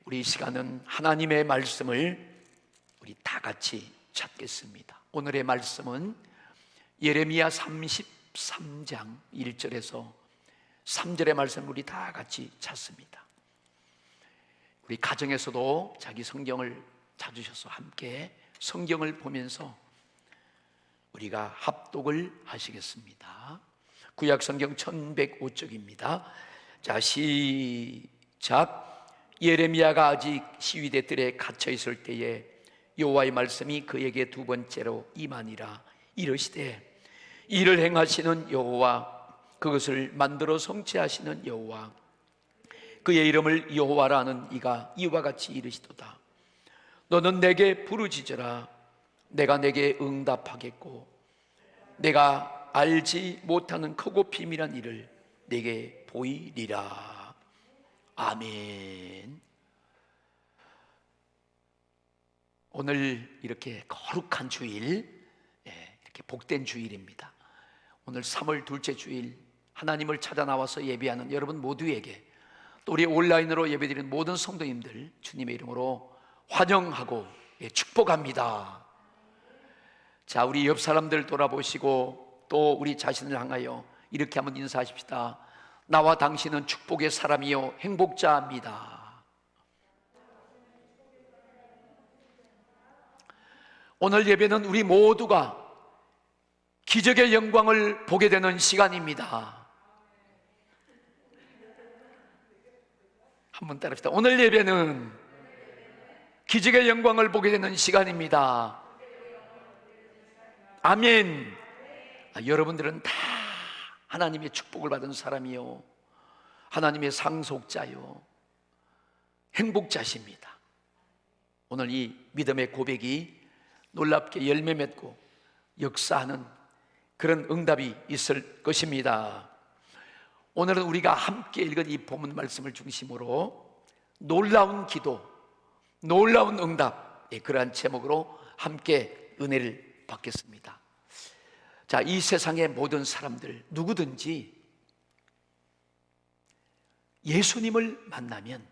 우리 이 시간은 하나님의 말씀을 우리 다 같이 찾겠습니다. 오늘의 말씀은 예레미야 33장 1절에서 3절의 말씀을 우리 다 같이 찾습니다. 우리 가정에서도 자기 성경을 찾으셔서 함께 성경을 보면서 우리가 합독을 하시겠습니다. 구약 성경 1105쪽입니다. 자, 시작. 예레미야가 아직 시위대 뜰에 갇혀 있을 때에 여호와의 말씀이 그에게 두 번째로 임하니라. 이르시되 이를 행하시는 여호와, 그것을 만들어 성취하시는 여호와, 그의 이름을 여호와라 하는 이가 이와 같이 이르시도다. 너는 내게 부르짖으라. 내가 내게 응답하겠고 내가 알지 못하는 크고 비밀한 일을 내게 보이리라. 아멘. 오늘 이렇게 거룩한 주일, 이렇게 복된 주일입니다. 오늘 3월 둘째 주일, 하나님을 찾아 나와서 예배하는 여러분 모두에게, 또 우리 온라인으로 예배드리는 모든 성도님들 주님의 이름으로 환영하고 축복합니다. 자, 우리 옆 사람들 돌아보시고 또 우리 자신을 향하여 이렇게 한번 인사하십시다. 나와 당신은 축복의 사람이요 행복자입니다. 오늘 예배는 우리 모두가 기적의 영광을 보게 되는 시간입니다. 한번 따라합시다. 오늘 예배는 기적의 영광을 보게 되는 시간입니다. 아멘. 여러분들은 다 하나님의 축복을 받은 사람이요, 하나님의 상속자요, 행복자십니다. 오늘 이 믿음의 고백이 놀랍게 열매 맺고 역사하는 그런 응답이 있을 것입니다. 오늘은 우리가 함께 읽은 이 본문 말씀을 중심으로 놀라운 기도, 놀라운 응답, 그러한 제목으로 함께 은혜를 받겠습니다. 자, 이 세상의 모든 사람들 누구든지 예수님을 만나면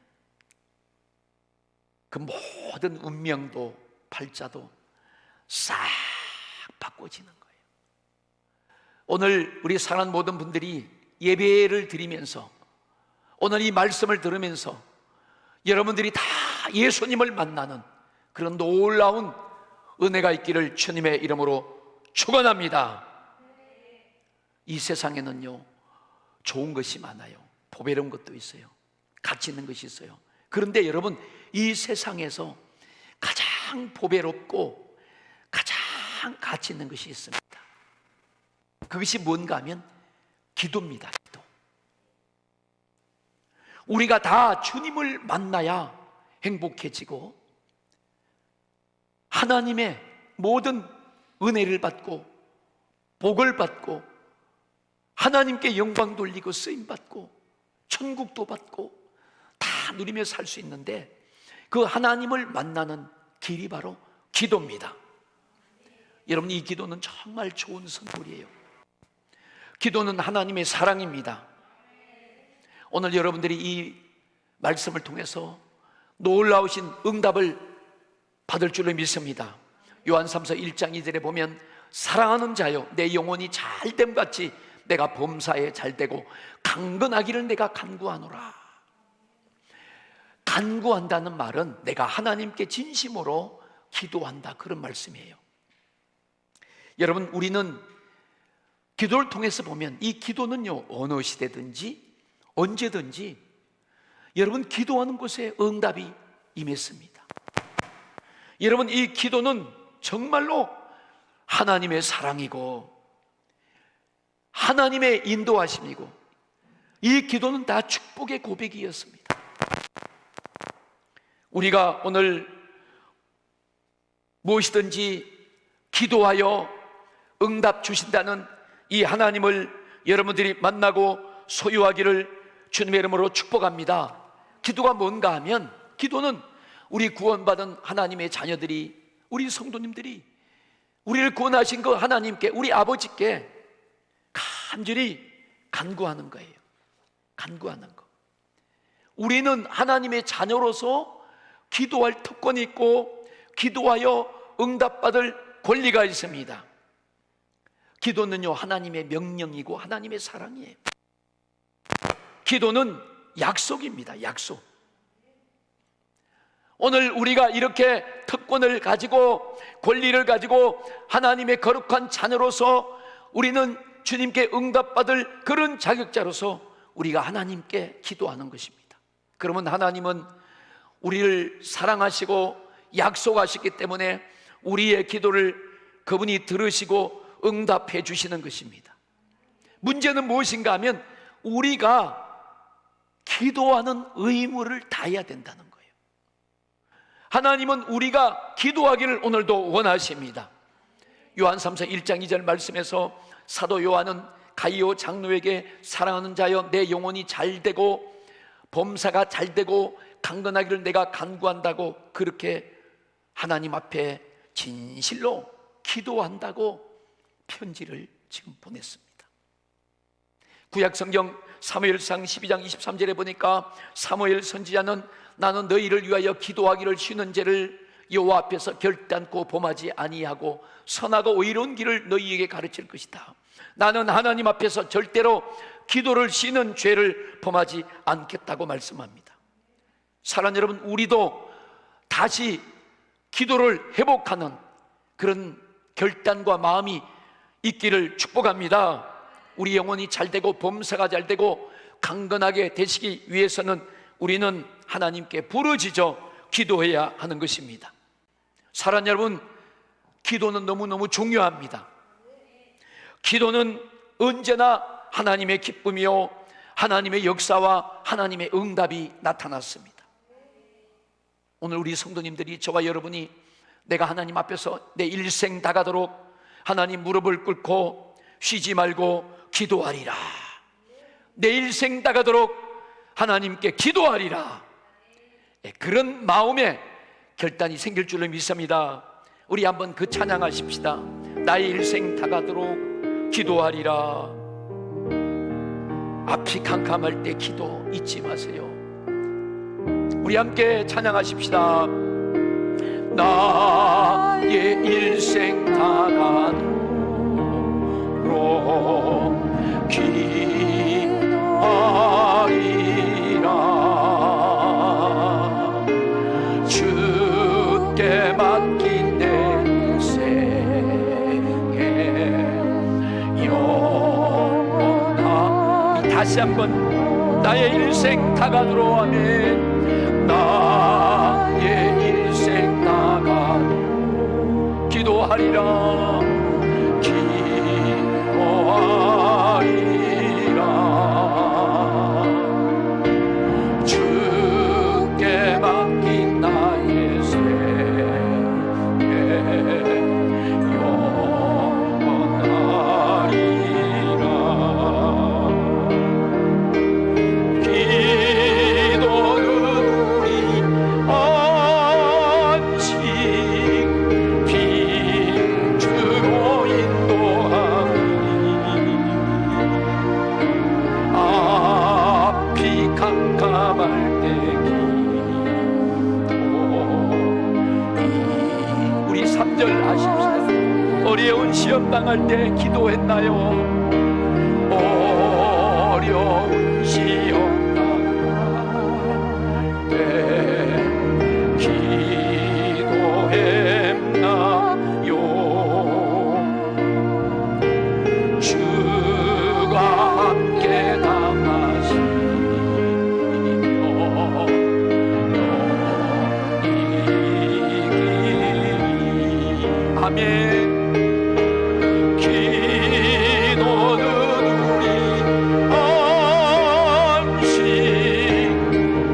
그 모든 운명도 팔자도 싹 바꿔지는 거예요. 오늘 우리 사랑하는 모든 분들이 예배를 드리면서, 오늘 이 말씀을 들으면서 여러분들이 다 예수님을 만나는 그런 놀라운 은혜가 있기를 주님의 이름으로 축원합니다. 이 세상에는요, 좋은 것이 많아요. 보배로운 것도 있어요. 가치 있는 것이 있어요. 그런데 여러분, 이 세상에서 가장 보배롭고 가장 가치 있는 것이 있습니다. 그것이 뭔가 하면 기도입니다. 기도. 우리가 다 주님을 만나야 행복해지고 하나님의 모든 은혜를 받고 복을 받고 하나님께 영광 돌리고 쓰임 받고 천국도 받고 다 누리며 살 수 있는데, 그 하나님을 만나는 길이 바로 기도입니다. 여러분, 이 기도는 정말 좋은 선물이에요. 기도는 하나님의 사랑입니다. 오늘 여러분들이 이 말씀을 통해서 놀라우신 응답을 받을 줄로 믿습니다. 요한 3서 1장 2절에 보면 사랑하는 자여 내 영혼이 잘됨같이 내가 범사에 잘되고 강건하기를 내가 간구하노라. 간구한다는 말은 내가 하나님께 진심으로 기도한다, 그런 말씀이에요. 여러분, 우리는 기도를 통해서 보면 이 기도는요, 어느 시대든지 언제든지 여러분 기도하는 곳에 응답이 임했습니다. 여러분, 이 기도는 정말로 하나님의 사랑이고 하나님의 인도하심이고, 이 기도는 다 축복의 고백이었습니다. 우리가 오늘 무엇이든지 기도하여 응답 주신다는 이 하나님을 여러분들이 만나고 소유하기를 주님의 이름으로 축복합니다. 기도가 뭔가 하면, 기도는 우리 구원받은 하나님의 자녀들이, 우리 성도님들이 우리를 구원하신 그 하나님께, 우리 아버지께 간절히 간구하는 거예요. 간구하는 거. 우리는 하나님의 자녀로서 기도할 특권이 있고 기도하여 응답받을 권리가 있습니다. 기도는요, 하나님의 명령이고 하나님의 사랑이에요. 기도는 약속입니다. 약속. 오늘 우리가 이렇게 특권을 가지고 권리를 가지고 하나님의 거룩한 자녀로서 우리는 주님께 응답받을 그런 자격자로서 우리가 하나님께 기도하는 것입니다. 그러면 하나님은 우리를 사랑하시고 약속하시기 때문에 우리의 기도를 그분이 들으시고 응답해 주시는 것입니다. 문제는 무엇인가 하면 우리가 기도하는 의무를 다해야 된다는 거예요. 하나님은 우리가 기도하기를 오늘도 원하십니다. 요한 3서 1장 2절 말씀에서 사도 요한은 가이오 장로에게 사랑하는 자여 내 영혼이 잘되고 범사가 잘되고 강건하기를 내가 간구한다고 그렇게 하나님 앞에 진실로 기도한다고 편지를 지금 보냈습니다. 구약성경 사무엘상 12장 23절에 보니까 사무엘 선지자는 나는 너희를 위하여 기도하기를 쉬는 죄를 여호와 앞에서 결단코 범하지 아니하고 선하고 의로운 길을 너희에게 가르칠 것이다. 나는 하나님 앞에서 절대로 기도를 쉬는 죄를 범하지 않겠다고 말씀합니다. 사랑하는 여러분, 우리도 다시 기도를 회복하는 그런 결단과 마음이 있기를 축복합니다. 우리 영혼이 잘되고 범사가 잘되고 강건하게 되시기 위해서는 우리는 하나님께 부르짖어 기도해야 하는 것입니다. 사랑하는 여러분, 기도는 너무너무 중요합니다. 기도는 언제나 하나님의 기쁨이요 하나님의 역사와 하나님의 응답이 나타났습니다. 오늘 우리 성도님들이, 저와 여러분이 내가 하나님 앞에서 내 일생 다가도록 하나님 무릎을 꿇고 쉬지 말고 기도하리라, 내 일생 다가도록 하나님께 기도하리라, 그런 마음의 결단이 생길 줄로 믿습니다. 우리 한번 그 찬양하십시다. 나의 일생 다가도록 기도하리라. 앞이 캄캄할 때 기도 잊지 마세요. 우리 함께 찬양하십시다. 나의 일생 다가도록 기도하리라. 주께 맡긴 내 생에 영원하. 다시 한번 나의 일생 다가도록 하면 나의 일생 다가도록 기도하리라. 주께 맡긴 나의 생에 영원하리라. 기도는 우리 안식 빈주로 인도하니 앞이 캄캄할 때 기도. 우리 3절 아십시다. 어려운 시험 당할 때 기도했나요? 어려운 시험 당할 때 기도했나요? 주가 함께 아멘. 기도는 우리 안식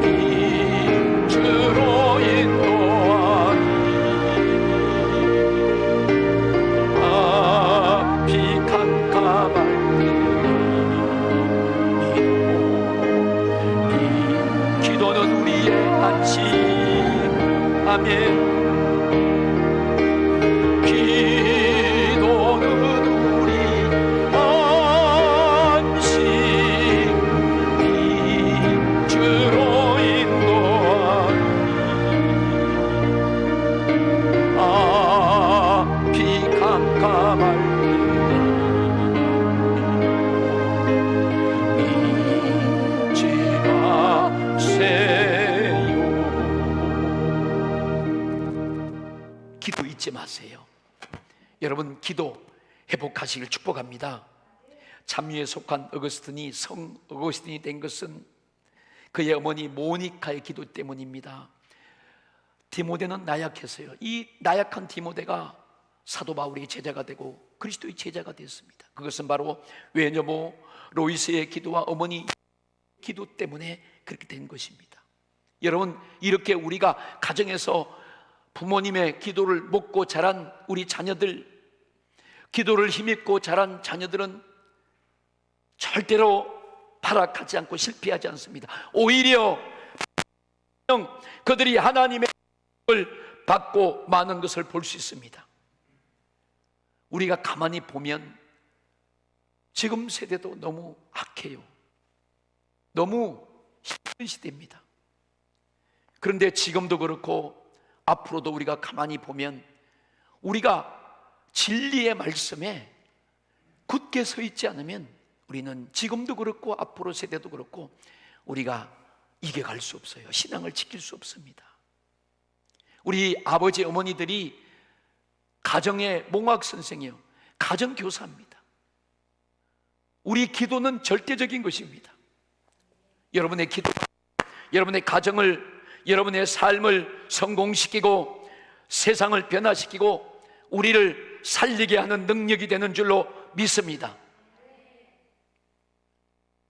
빈주로 인도하니 앞이 캄캄할 때 기도는 우리의 안식. 아멘. 기도하세요. 여러분, 기도 회복하시길 축복합니다. 참유에 속한 어거스틴이 성 어거스틴이 된 것은 그의 어머니 모니카의 기도 때문입니다. 디모데는 나약했어요. 이 나약한 디모데가 사도 바울의 제자가 되고 그리스도의 제자가 됐습니다. 그것은 바로 외녀모 로이스의 기도와 어머니 기도 때문에 그렇게 된 것입니다. 여러분, 이렇게 우리가 가정에서 부모님의 기도를 먹고 자란 우리 자녀들, 기도를 힘입고 자란 자녀들은 절대로 발악하지 않고 실패하지 않습니다. 오히려 그들이 하나님의 을 받고 많은 것을 볼 수 있습니다. 우리가 가만히 보면 지금 세대도 너무 악해요. 너무 힘든 시대입니다. 그런데 지금도 그렇고 앞으로도 우리가 가만히 보면 우리가 진리의 말씀에 굳게 서 있지 않으면 우리는 지금도 그렇고 앞으로 세대도 그렇고 우리가 이겨갈 수 없어요. 신앙을 지킬 수 없습니다. 우리 아버지 어머니들이 가정의 몽학 선생이요, 가정 교사입니다. 우리 기도는 절대적인 것입니다. 여러분의 기도, 여러분의 가정을, 여러분의 삶을 성공시키고 세상을 변화시키고 우리를 살리게 하는 능력이 되는 줄로 믿습니다.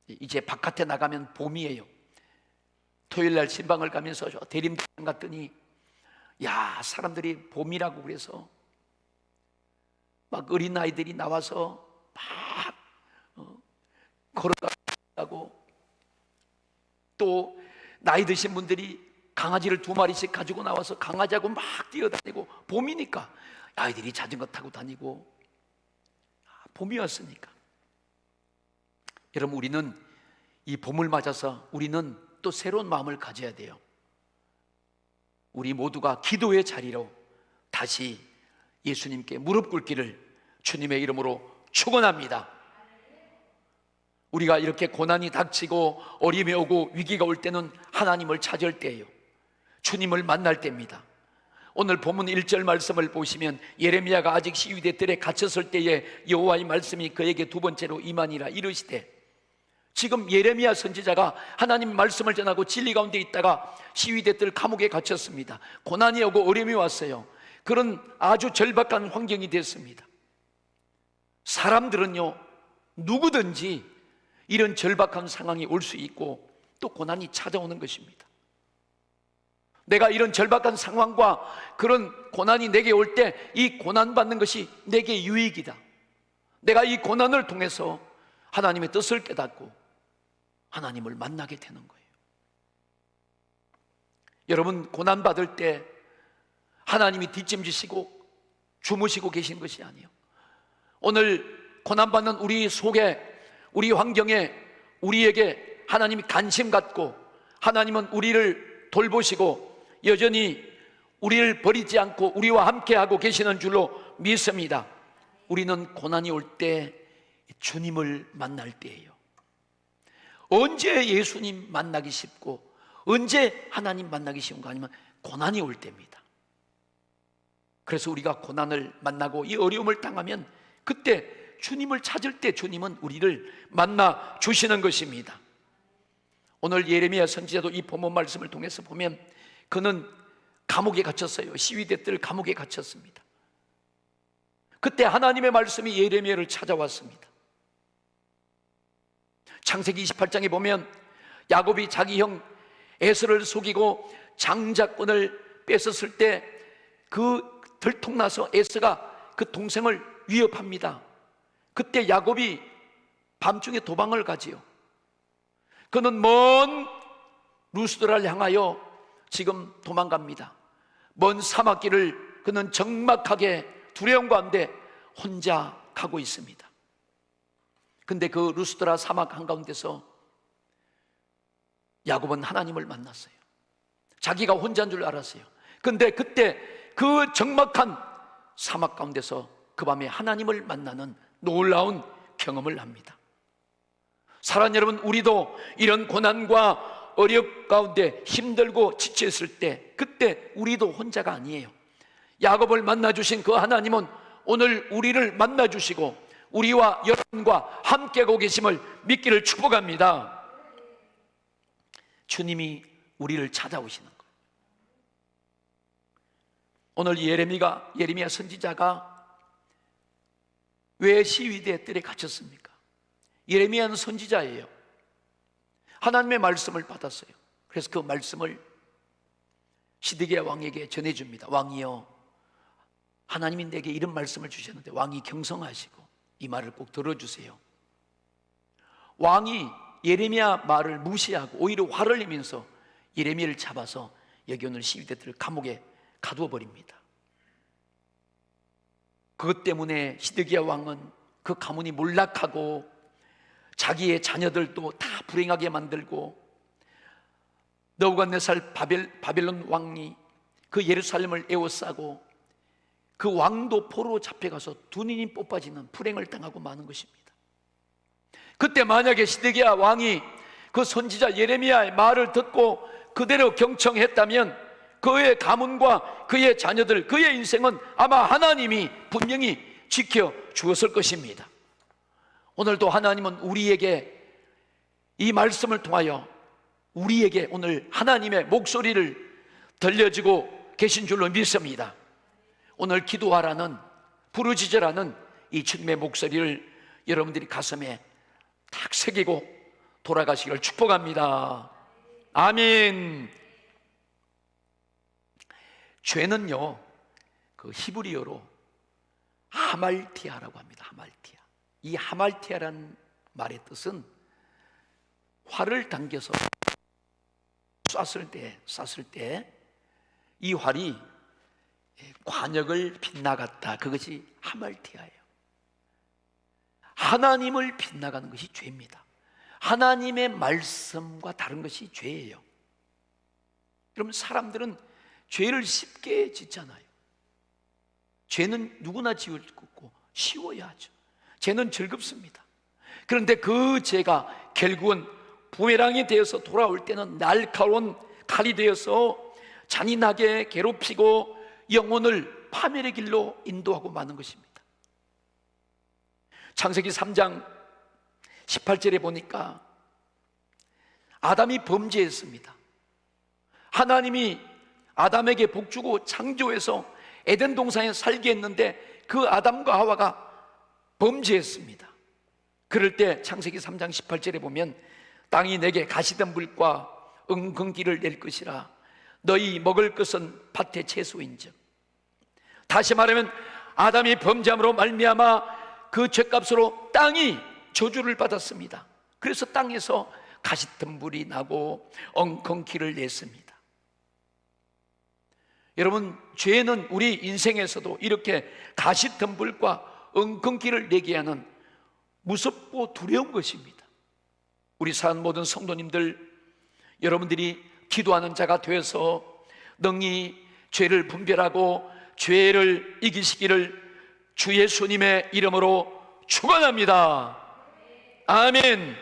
이제 바깥에 나가면 봄이에요. 토요일날 신방을 가면서 대림대장 갔더니 야, 사람들이 봄이라고 그래서 막 어린아이들이 나와서 막 걸어가고 또 나이 드신 분들이 강아지를 2마리씩 가지고 나와서 강아지하고 막 뛰어다니고, 봄이니까 아이들이 자전거 타고 다니고, 봄이 왔으니까. 여러분, 우리는 이 봄을 맞아서 우리는 또 새로운 마음을 가져야 돼요. 우리 모두가 기도의 자리로 다시 예수님께 무릎 꿇기를 주님의 이름으로 축원합니다. 우리가 이렇게 고난이 닥치고 어려움이 오고 위기가 올 때는 하나님을 찾을 때예요. 주님을 만날 때입니다. 오늘 본문 1절 말씀을 보시면 예레미야가 아직 시위대 뜰에 갇혔을 때에 여호와의 말씀이 그에게 2번째로 임하니라 이르시되, 지금 예레미야 선지자가 하나님 말씀을 전하고 진리 가운데 있다가 시위대 뜰 감옥에 갇혔습니다. 고난이 오고 어려움이 왔어요. 그런 아주 절박한 환경이 됐습니다. 사람들은요, 누구든지 이런 절박한 상황이 올 수 있고 또 고난이 찾아오는 것입니다. 내가 이런 절박한 상황과 그런 고난이 내게 올 때 이 고난받는 것이 내게 유익이다. 내가 이 고난을 통해서 하나님의 뜻을 깨닫고 하나님을 만나게 되는 거예요. 여러분, 고난받을 때 하나님이 뒷짐지시고 주무시고 계신 것이 아니에요. 오늘 고난받는 우리 속에, 우리 환경에, 우리에게 하나님이 관심 갖고 하나님은 우리를 돌보시고 여전히 우리를 버리지 않고 우리와 함께하고 계시는 줄로 믿습니다. 우리는 고난이 올 때 주님을 만날 때예요. 언제 예수님 만나기 쉽고 언제 하나님 만나기 쉬운가? 아니면 고난이 올 때입니다. 그래서 우리가 고난을 만나고 이 어려움을 당하면 그때 주님을 찾을 때 주님은 우리를 만나 주시는 것입니다. 오늘 예레미야 선지자도 이 본문 말씀을 통해서 보면 그는 감옥에 갇혔어요. 시위대 뜰 감옥에 갇혔습니다. 그때 하나님의 말씀이 예레미야를 찾아왔습니다. 창세기 28장에 보면 야곱이 자기 형 에서를 속이고 장자권을 뺏었을 때 그 들통나서 에서가 그 동생을 위협합니다. 그때 야곱이 밤중에 도망을 가지요. 그는 먼 루스드라를 향하여 지금 도망갑니다. 먼 사막길을 그는 적막하게 두려움 가운데 혼자 가고 있습니다. 근데 그 루스드라 사막 한가운데서 야곱은 하나님을 만났어요. 자기가 혼자인 줄 알았어요. 근데 그때 그 적막한 사막 가운데서 그 밤에 하나님을 만나는 놀라운 경험을 합니다. 사랑하는 여러분, 우리도 이런 고난과 어려움 가운데 힘들고 지쳐있을 때 그때 우리도 혼자가 아니에요. 야곱을 만나주신 그 하나님은 오늘 우리를 만나주시고 우리와 여러분과 함께 하고 계심을 믿기를 축복합니다. 주님이 우리를 찾아오시는 거예요. 오늘 예레미야 선지자가 왜 시위대 뜰에 갇혔습니까? 예레미야는 선지자예요. 하나님의 말씀을 받았어요. 그래서 그 말씀을 시드기야 왕에게 전해줍니다. 왕이여, 하나님이 내게 이런 말씀을 주셨는데, 왕이 경성하시고 이 말을 꼭 들어주세요. 왕이 예레미야 말을 무시하고 오히려 화를 내면서 예레미야를 잡아서 여기 오늘 시위대들을 감옥에 가두어 버립니다. 그것 때문에 시드기야 왕은 그 가문이 몰락하고 자기의 자녀들도 다 불행하게 만들고, 느부갓네살 바벨론 왕이 그 예루살렘을 에워싸고 그 왕도 포로로 잡혀가서 두 눈이 뽑아지는 불행을 당하고 마는 것입니다. 그때 만약에 시드기야 왕이 그 선지자 예레미야의 말을 듣고 그대로 경청했다면 그의 가문과 그의 자녀들, 그의 인생은 아마 하나님이 분명히 지켜 주었을 것입니다. 오늘도 하나님은 우리에게 이 말씀을 통하여 우리에게 오늘 하나님의 목소리를 들려주고 계신 줄로 믿습니다. 오늘 기도하라는, 부르짖으라는 이 주님의 목소리를 여러분들이 가슴에 탁 새기고 돌아가시기를 축복합니다. 아멘. 죄는요, 그 히브리어로 하말티아라고 합니다. 하말티아. 이 하말티아라는 말의 뜻은 활을 당겨서 쐈을 때 이 활이 관역을 빗나갔다. 그것이 하말티아예요. 하나님을 빗나가는 것이 죄입니다. 하나님의 말씀과 다른 것이 죄예요. 그럼 사람들은 죄를 쉽게 짓잖아요. 죄는 누구나 지을 수 있고 쉬워야 하죠. 죄는 즐겁습니다. 그런데 그 죄가 결국은 부메랑이 되어서 돌아올 때는 날카로운 칼이 되어서 잔인하게 괴롭히고 영혼을 파멸의 길로 인도하고 마는 것입니다. 창세기 3장 18절에 보니까 아담이 범죄했습니다. 하나님이 아담에게 복주고 창조해서 에덴 동산에 살게 했는데 그 아담과 하와가 범죄했습니다. 그럴 때 창세기 3장 18절에 보면 땅이 내게 가시덤불과 은근기를 낼 것이라 너희 먹을 것은 밭의 채소인즉. 다시 말하면 아담이 범죄함으로 말미암아 그 죄값으로 땅이 저주를 받았습니다. 그래서 땅에서 가시덤불이 나고 엉겅퀴를 냈습니다. 여러분, 죄는 우리 인생에서도 이렇게 가시덤불과 엉겅퀴를 내게 하는 무섭고 두려운 것입니다. 우리 산 모든 성도님들, 여러분들이 기도하는 자가 되어서 능히 죄를 분별하고 죄를 이기시기를 주 예수님의 이름으로 축원합니다. 아멘.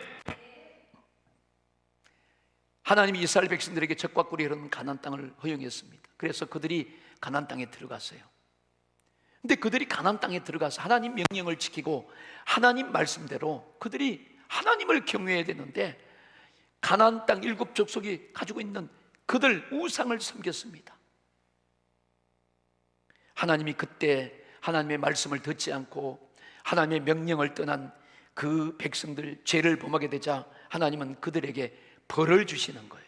하나님이 이스라엘 백성들에게 적과 꿀이 흐르는 가나안 땅을 허용했습니다. 그래서 그들이 가나안 땅에 들어갔어요. 근데 그들이 가나안 땅에 들어가서 하나님 명령을 지키고 하나님 말씀대로 그들이 하나님을 경외해야 되는데 가나안 땅 7족속이 가지고 있는 그들 우상을 섬겼습니다. 하나님이 그때 하나님의 말씀을 듣지 않고 하나님의 명령을 떠난 그 백성들 죄를 범하게 되자 하나님은 그들에게 벌을 주시는 거예요.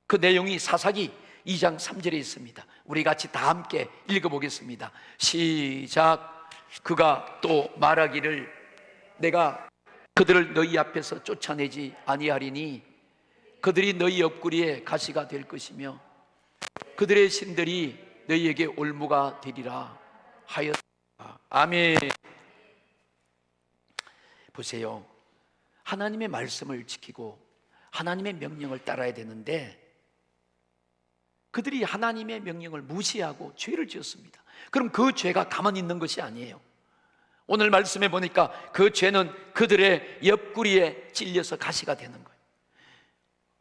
그 내용이 사사기 2장 3절에 있습니다. 우리 같이 다 함께 읽어보겠습니다. 시작. 그가 또 말하기를 내가 그들을 너희 앞에서 쫓아내지 아니하리니 그들이 너희 옆구리에 가시가 될 것이며 그들의 신들이 너희에게 올무가 되리라 하였다. 아멘. 보세요. 하나님의 말씀을 지키고 하나님의 명령을 따라야 되는데 그들이 하나님의 명령을 무시하고 죄를 지었습니다. 그럼 그 죄가 가만히 있는 것이 아니에요. 오늘 말씀에 보니까 그 죄는 그들의 옆구리에 찔려서 가시가 되는 거예요.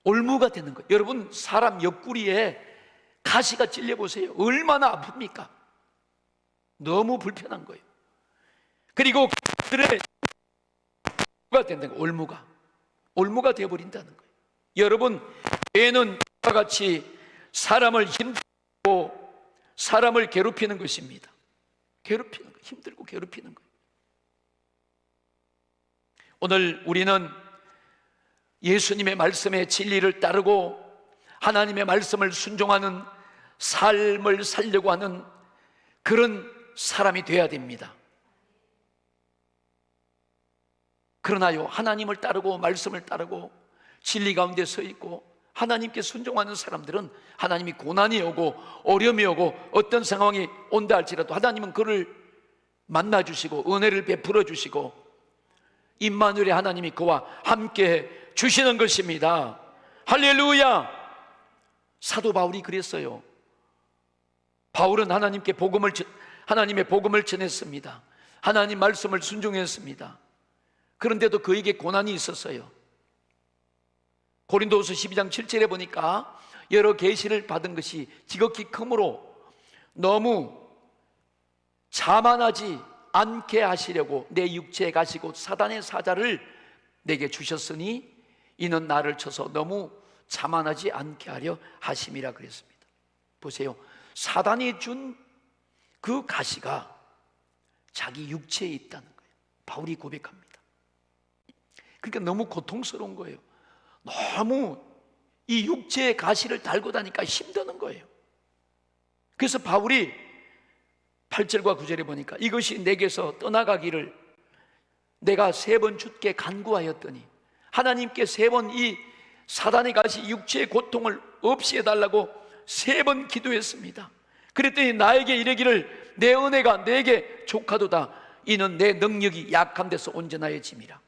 올무가 되는 거예요. 여러분, 사람 옆구리에 가시가 찔려보세요. 얼마나 아픕니까? 너무 불편한 거예요. 그리고 그들의 올무가 된다는 거예요. 올무가 되어버린다는 거예요. 여러분, 죄는 이와 같이 사람을 힘들고 사람을 괴롭히는 것입니다. 괴롭히는 거예요. 힘들고 괴롭히는 거예요. 오늘 우리는 예수님의 말씀의 진리를 따르고 하나님의 말씀을 순종하는 삶을 살려고 하는 그런 사람이 되어야 됩니다. 그러나요, 하나님을 따르고 말씀을 따르고 진리 가운데 서 있고 하나님께 순종하는 사람들은 하나님이 고난이 오고 어려움이 오고 어떤 상황이 온다 할지라도 하나님은 그를 만나주시고 은혜를 베풀어 주시고 임마누엘의 하나님이 그와 함께 주시는 것입니다. 할렐루야. 사도 바울이 그랬어요. 바울은 하나님의 복음을 전했습니다. 하나님 말씀을 순종했습니다. 그런데도 그에게 고난이 있었어요. 고린도후서 12장 7절에 보니까 여러 계시를 받은 것이 지극히 크므로 너무 자만하지 않게 하시려고 내 육체에 가시고 사단의 사자를 내게 주셨으니 이는 나를 쳐서 너무 자만하지 않게 하려 하심이라 그랬습니다. 보세요. 사단이 준 그 가시가 자기 육체에 있다는 거예요. 바울이 고백합니다. 그러니까 너무 고통스러운 거예요. 너무 이 육체의 가시를 달고 다니까 힘드는 거예요. 그래서 바울이 8절과 9절에 보니까 이것이 내게서 떠나가기를 내가 3번 주께 간구하였더니 하나님께 3번 이 사단의 가시 육체의 고통을 없이 해달라고 3번 기도했습니다. 그랬더니 나에게 이르기를 내 은혜가 내게 족하도다. 이는 내 능력이 약한 데서 온전하여짐이라.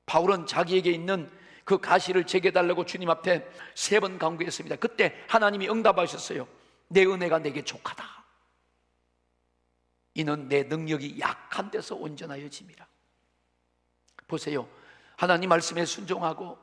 바울은 자기에게 있는 그 가시를 제게 달라고 주님 앞에 3번 간구했습니다. 그때 하나님이 응답하셨어요. 내 은혜가 내게 족하다. 이는 내 능력이 약한 데서 온전하여짐이라. 보세요. 하나님 말씀에 순종하고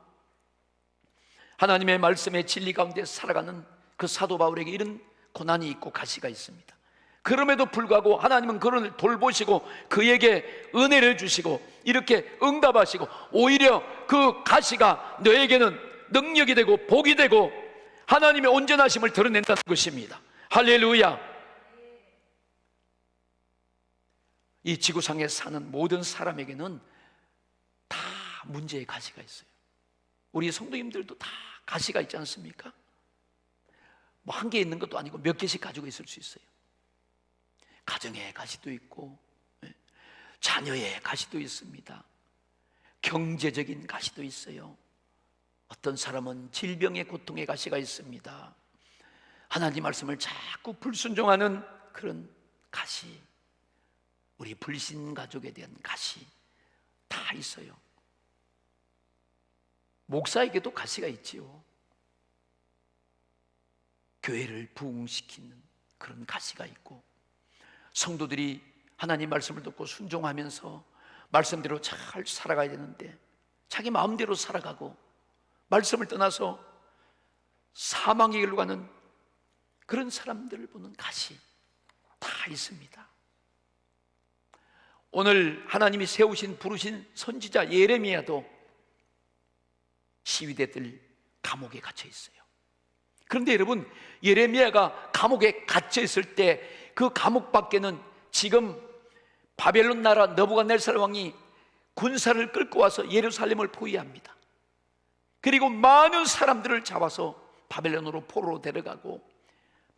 하나님의 말씀의 진리 가운데 살아가는 그 사도 바울에게 이런 고난이 있고 가시가 있습니다. 그럼에도 불구하고 하나님은 그를 돌보시고 그에게 은혜를 주시고 이렇게 응답하시고 오히려 그 가시가 너에게는 능력이 되고 복이 되고 하나님의 온전하심을 드러낸다는 것입니다. 할렐루야. 이 지구상에 사는 모든 사람에게는 다 문제의 가시가 있어요. 우리 성도님들도 다 가시가 있지 않습니까? 뭐 한 개 있는 것도 아니고 몇 개씩 가지고 있을 수 있어요. 가정의 가시도 있고 자녀의 가시도 있습니다. 경제적인 가시도 있어요. 어떤 사람은 질병의 고통의 가시가 있습니다. 하나님 말씀을 자꾸 불순종하는 그런 가시, 우리 불신 가족에 대한 가시 다 있어요. 목사에게도 가시가 있지요. 교회를 부흥시키는 그런 가시가 있고 성도들이 하나님 말씀을 듣고 순종하면서 말씀대로 잘 살아가야 되는데 자기 마음대로 살아가고 말씀을 떠나서 사망의 길로 가는 그런 사람들을 보는 가시 다 있습니다. 오늘 하나님이 세우신 부르신 선지자 예레미야도 시위대들 감옥에 갇혀 있어요. 그런데 여러분, 예레미야가 감옥에 갇혀 있을 때 그 감옥 밖에는 지금 바벨론 나라 느부갓네살 왕이 군사를 끌고 와서 예루살렘을 포위합니다. 그리고 많은 사람들을 잡아서 바벨론으로 포로로 데려가고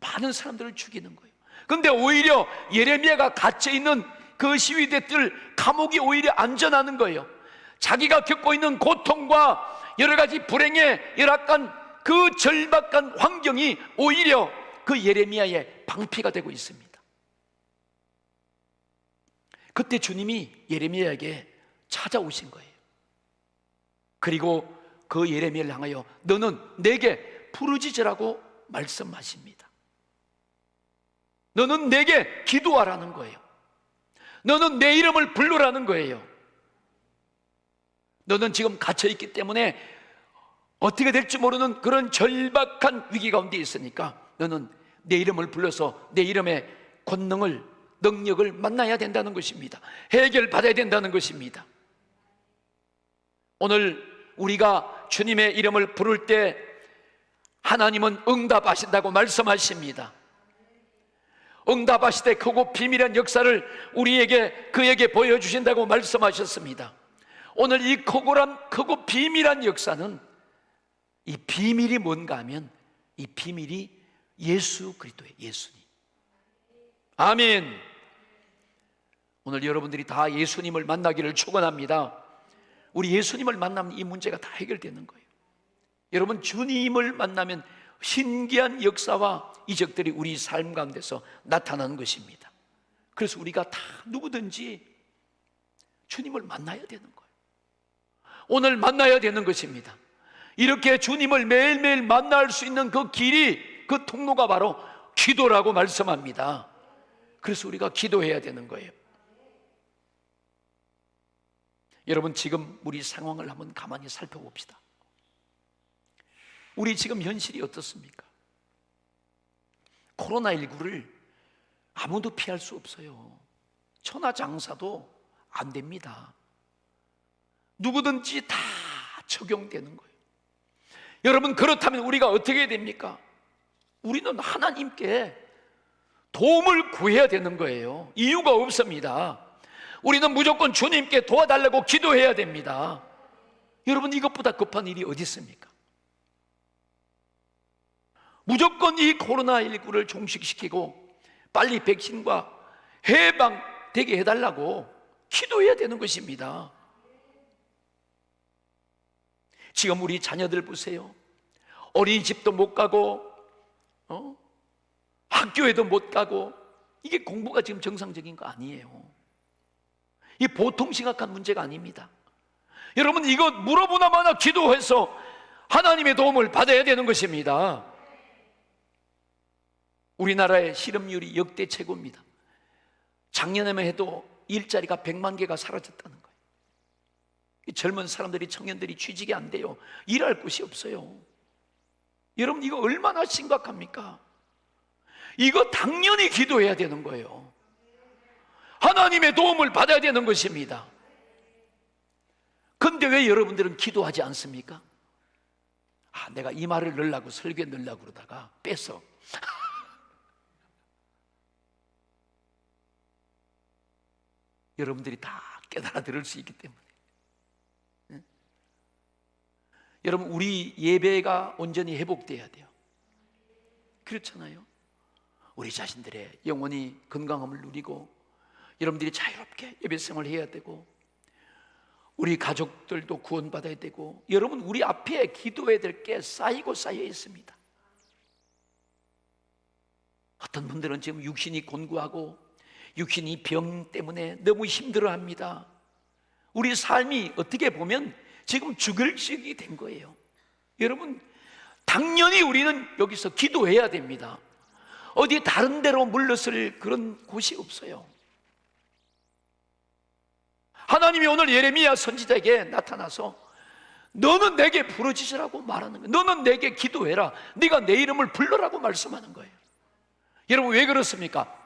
많은 사람들을 죽이는 거예요. 그런데 오히려 예레미야가 갇혀 있는 그 시위대들 감옥이 오히려 안전하는 거예요. 자기가 겪고 있는 고통과 여러 가지 불행의 열악한 그 절박한 환경이 오히려 그 예레미야의 방패가 되고 있습니다. 그때 주님이 예레미야에게 찾아오신 거예요. 그리고 그 예레미야를 향하여 너는 내게 부르짖으라고 말씀하십니다. 너는 내게 기도하라는 거예요. 너는 내 이름을 부르라는 거예요. 너는 지금 갇혀있기 때문에 어떻게 될지 모르는 그런 절박한 위기 가운데 있으니까 너는 내 이름을 불러서 내 이름의 권능을, 능력을 만나야 된다는 것입니다. 해결받아야 된다는 것입니다. 오늘 우리가 주님의 이름을 부를 때 하나님은 응답하신다고 말씀하십니다. 응답하실 때 크고 비밀한 역사를 그에게 보여주신다고 말씀하셨습니다. 오늘 이 크고 비밀한 역사는, 이 비밀이 뭔가 하면 이 비밀이 예수 그리스도예요. 예수님. 아멘. 오늘 여러분들이 다 예수님을 만나기를 축원합니다. 우리 예수님을 만나면 이 문제가 다 해결되는 거예요. 여러분, 주님을 만나면 신기한 역사와 이적들이 우리 삶 가운데서 나타나는 것입니다. 그래서 우리가 다 누구든지 주님을 만나야 되는 거예요. 오늘 만나야 되는 것입니다. 이렇게 주님을 매일매일 만날 수 있는 그 길이, 그 통로가 바로 기도라고 말씀합니다. 그래서 우리가 기도해야 되는 거예요. 여러분, 지금 우리 상황을 한번 가만히 살펴봅시다. 우리 지금 현실이 어떻습니까? 코로나19를 아무도 피할 수 없어요. 천하장사도 안 됩니다. 누구든지 다 적용되는 거예요. 여러분, 그렇다면 우리가 어떻게 해야 됩니까? 우리는 하나님께 도움을 구해야 되는 거예요. 이유가 없습니다. 우리는 무조건 주님께 도와달라고 기도해야 됩니다. 여러분, 이것보다 급한 일이 어디 있습니까? 무조건 이 코로나19를 종식시키고 빨리 백신과 해방되게 해달라고 기도해야 되는 것입니다. 지금 우리 자녀들 보세요. 어린이집도 못 가고 학교에도 못 가고, 이게 공부가 지금 정상적인 거 아니에요. 이 보통 심각한 문제가 아닙니다. 여러분, 이거 물어보나 마나 기도해서 하나님의 도움을 받아야 되는 것입니다. 우리나라의 실업률이 역대 최고입니다. 작년에만 해도 일자리가 100만 개가 사라졌다는 거예요. 젊은 사람들이, 청년들이 취직이 안 돼요. 일할 곳이 없어요. 여러분, 이거 얼마나 심각합니까? 이거 당연히 기도해야 되는 거예요. 하나님의 도움을 받아야 되는 것입니다. 그런데 왜 여러분들은 기도하지 않습니까? 내가 이 말을 넣으려고, 설교에 넣으려고 그러다가 뺐어. 여러분들이 다 깨달아 들을 수 있기 때문에. 여러분, 우리 예배가 온전히 회복돼야 돼요. 그렇잖아요. 우리 자신들의 영혼이 건강함을 누리고, 여러분들이 자유롭게 예배생활을 해야 되고, 우리 가족들도 구원받아야 되고, 여러분, 우리 앞에 기도해야 될 게 쌓이고 쌓여 있습니다. 어떤 분들은 지금 육신이 곤고하고 육신이 병 때문에 너무 힘들어합니다. 우리 삶이 어떻게 보면 지금 죽을 시기 된 거예요. 여러분, 당연히 우리는 여기서 기도해야 됩니다. 어디 다른 데로 물러설 그런 곳이 없어요. 하나님이 오늘 예레미야 선지자에게 나타나서 너는 내게 부르짖으라고 말하는 거예요. 너는 내게 기도해라. 네가 내 이름을 불러라고 말씀하는 거예요. 여러분, 왜 그렇습니까?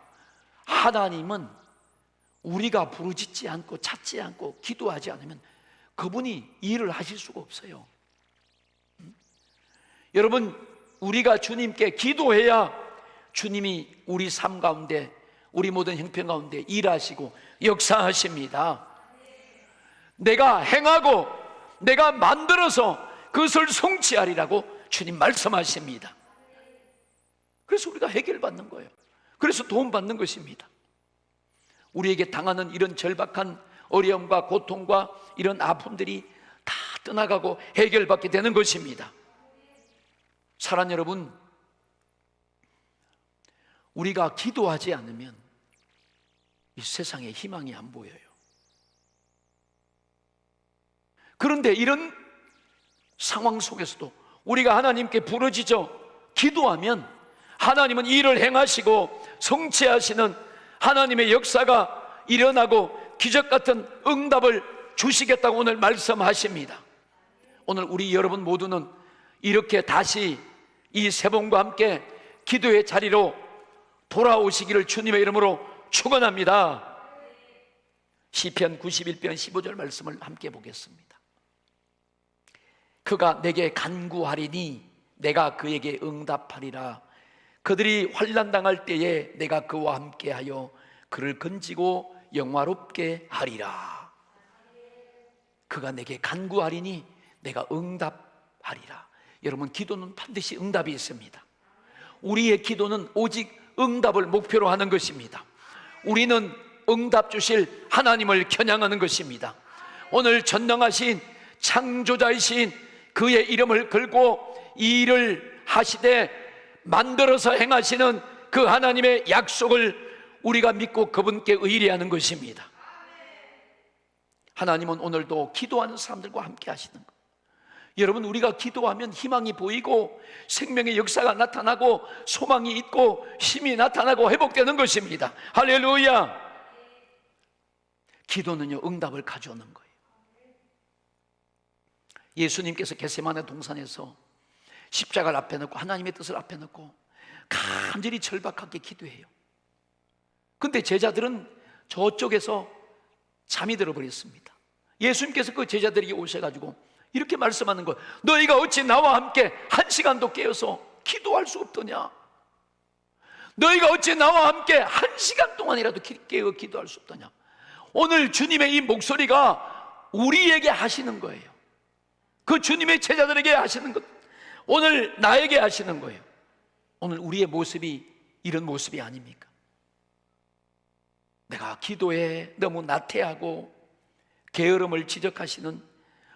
하나님은 우리가 부르짖지 않고 찾지 않고 기도하지 않으면 그분이 일을 하실 수가 없어요. 여러분, 우리가 주님께 기도해야 주님이 우리 삶 가운데, 우리 모든 형편 가운데 일하시고 역사하십니다. 내가 행하고 내가 만들어서 그것을 성취하리라고 주님 말씀하십니다. 그래서 우리가 해결받는 거예요. 그래서 도움받는 것입니다. 우리에게 당하는 이런 절박한 어려움과 고통과 이런 아픔들이 다 떠나가고 해결받게 되는 것입니다. 사랑하는 여러분, 우리가 기도하지 않으면 이 세상에 희망이 안 보여요. 그런데 이런 상황 속에서도 우리가 하나님께 부르짖어 기도하면 하나님은 일을 행하시고 성취하시는 하나님의 역사가 일어나고 기적 같은 응답을 주시겠다고 오늘 말씀하십니다. 오늘 우리 여러분 모두는 이렇게 다시 이 세번과 함께 기도의 자리로 돌아오시기를 주님의 이름으로 축원합니다. 시편 91편 15절 말씀을 함께 보겠습니다. 그가 내게 간구하리니 내가 그에게 응답하리라. 그들이 환난 당할 때에 내가 그와 함께하여 그를 건지고 영화롭게 하리라. 그가 내게 간구하리니 내가 응답하리라. 여러분, 기도는 반드시 응답이 있습니다. 우리의 기도는 오직 응답을 목표로 하는 것입니다. 우리는 응답 주실 하나님을 겨냥하는 것입니다. 오늘 전능하신 창조자이신 그의 이름을 걸고 이 일을 하시되 만들어서 행하시는 그 하나님의 약속을 우리가 믿고 그분께 의뢰하는 것입니다. 하나님은 오늘도 기도하는 사람들과 함께 하시는 것. 여러분, 우리가 기도하면 희망이 보이고 생명의 역사가 나타나고 소망이 있고 힘이 나타나고 회복되는 것입니다. 할렐루야. 기도는요, 응답을 가져오는 거예요. 예수님께서 겟세마네 동산에서 십자가를 앞에 놓고 하나님의 뜻을 앞에 놓고 간절히 절박하게 기도해요. 근데 제자들은 저쪽에서 잠이 들어버렸습니다. 예수님께서 그 제자들에게 오셔가지고 이렇게 말씀하는 거예요. 너희가 어찌 나와 함께 한 시간도 깨어서 기도할 수 없더냐? 너희가 어찌 나와 함께 한 시간 동안이라도 깨어 기도할 수 없더냐? 오늘 주님의 이 목소리가 우리에게 하시는 거예요. 그 주님의 제자들에게 하시는 것, 오늘 나에게 하시는 거예요. 오늘 우리의 모습이 이런 모습이 아닙니까? 내가 기도에 너무 나태하고 게으름을 지적하시는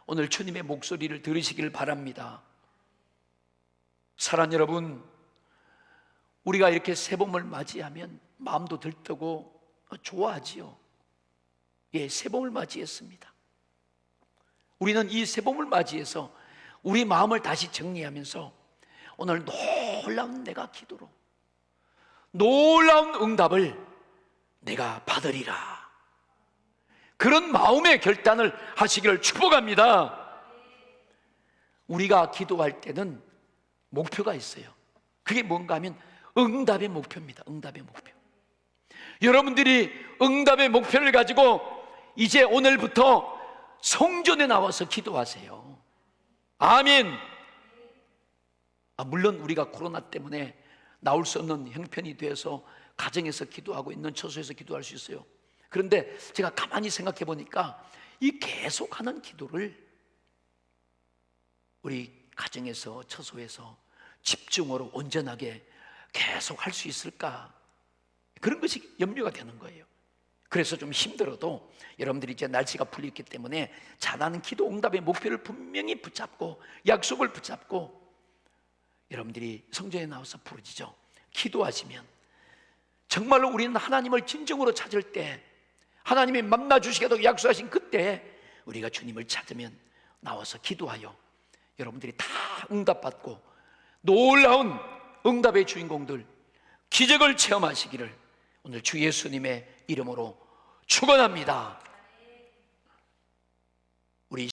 오늘 주님의 목소리를 들으시길 바랍니다. 사랑 여러분, 우리가 이렇게 새봄을 맞이하면 마음도 들뜨고 좋아하지요. 예, 새봄을 맞이했습니다. 우리는 이 새봄을 맞이해서 우리 마음을 다시 정리하면서 오늘 놀라운 내가 기도로 놀라운 응답을 내가 받으리라, 그런 마음의 결단을 하시기를 축복합니다. 우리가 기도할 때는 목표가 있어요. 그게 뭔가 하면 응답의 목표입니다. 응답의 목표. 여러분들이 응답의 목표를 가지고 이제 오늘부터 성전에 나와서 기도하세요. 아멘. 물론 우리가 코로나 때문에 나올 수 없는 형편이 돼서 가정에서 기도하고 있는 처소에서 기도할 수 있어요. 그런데 제가 가만히 생각해 보니까 이 계속하는 기도를 우리 가정에서 처소에서 집중으로 온전하게 계속 할 수 있을까, 그런 것이 염려가 되는 거예요. 그래서 좀 힘들어도 여러분들이 이제 날씨가 풀렸기 때문에 잘하는 기도 응답의 목표를 분명히 붙잡고 약속을 붙잡고 여러분들이 성전에 나와서 부르짖어 기도하시면 정말로 우리는 하나님을 진정으로 찾을 때, 하나님이 만나 주시겠다고 약속하신 그때 우리가 주님을 찾으면 나와서 기도하여 여러분들이 다 응답받고 놀라운 응답의 주인공들, 기적을 체험하시기를 오늘 주 예수님의 이름으로 축원합니다.